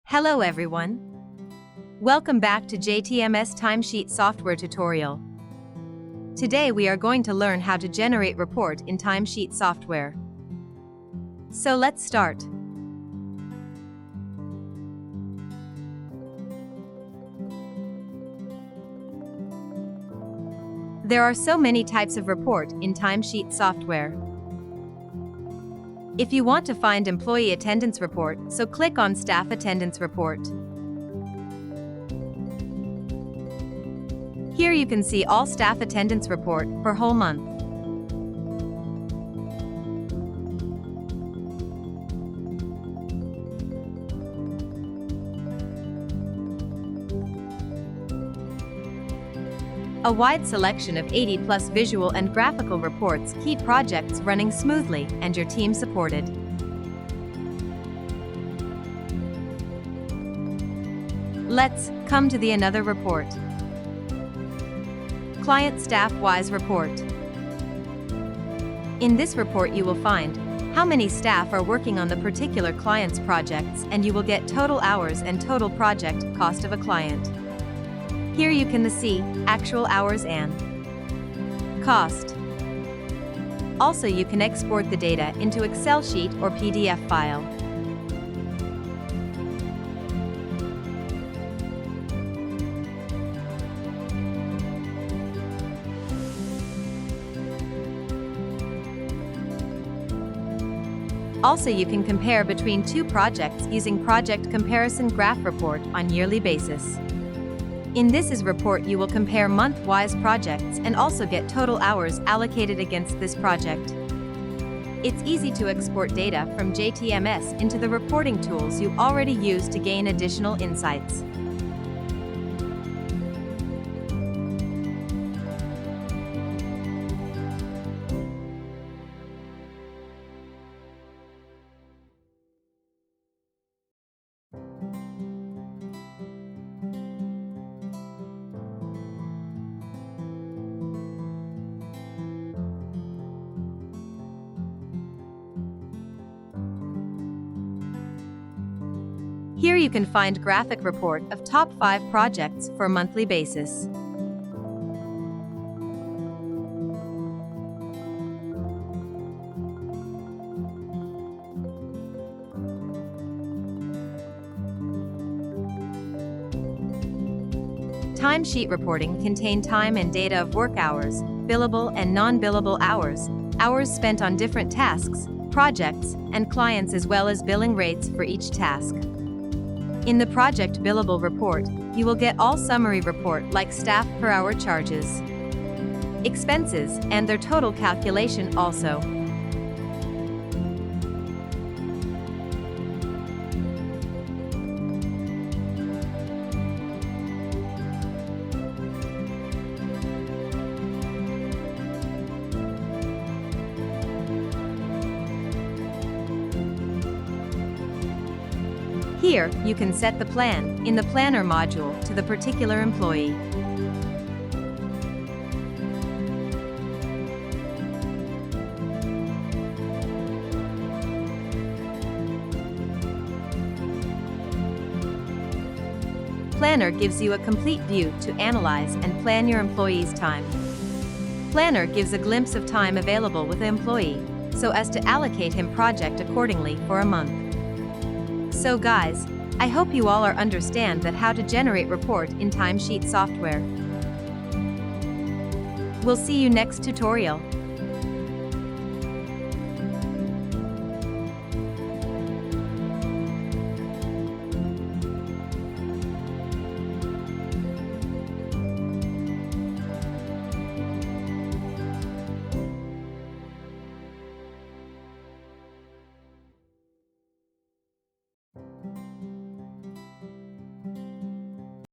Hello everyone. Welcome back to JTMS Timesheet software tutorial. Today we are going to learn how to generate report in Timesheet software. So let's start. There are so many types of report in Timesheet software. If you want to find employee attendance report, so click on Staff Attendance Report. Here you can see all staff attendance report for whole month. A wide selection of 80+ visual and graphical reports keep projects running smoothly and your team supported. Let's come to the another report. Client Staff-Wise Report. In this report you will find how many staff are working on the particular client's projects, and you will get total hours and total project cost of a client. Here you can see actual hours and cost. Also you can export the data into Excel sheet or PDF file. Also you can compare between two projects using Project Comparison Graph Report on yearly basis. In this report you will compare month-wise projects and also get total hours allocated against this project. It's easy to export data from JTMS into the reporting tools you already use to gain additional insights. Here you can find graphic report of top 5 projects for monthly basis. Timesheet reporting contain time and data of work hours, billable and non-billable hours, hours spent on different tasks, projects, and clients, as well as billing rates for each task. In the project billable report, you will get all summary report like staff per hour charges, expenses, and their total calculation also. Here, you can set the plan in the Planner module to the particular employee. Planner gives you a complete view to analyze and plan your employee's time. Planner gives a glimpse of time available with the employee, so as to allocate him project accordingly for a month. So guys, I hope you all understand that how to generate report in Timesheet software. We'll see you next tutorial.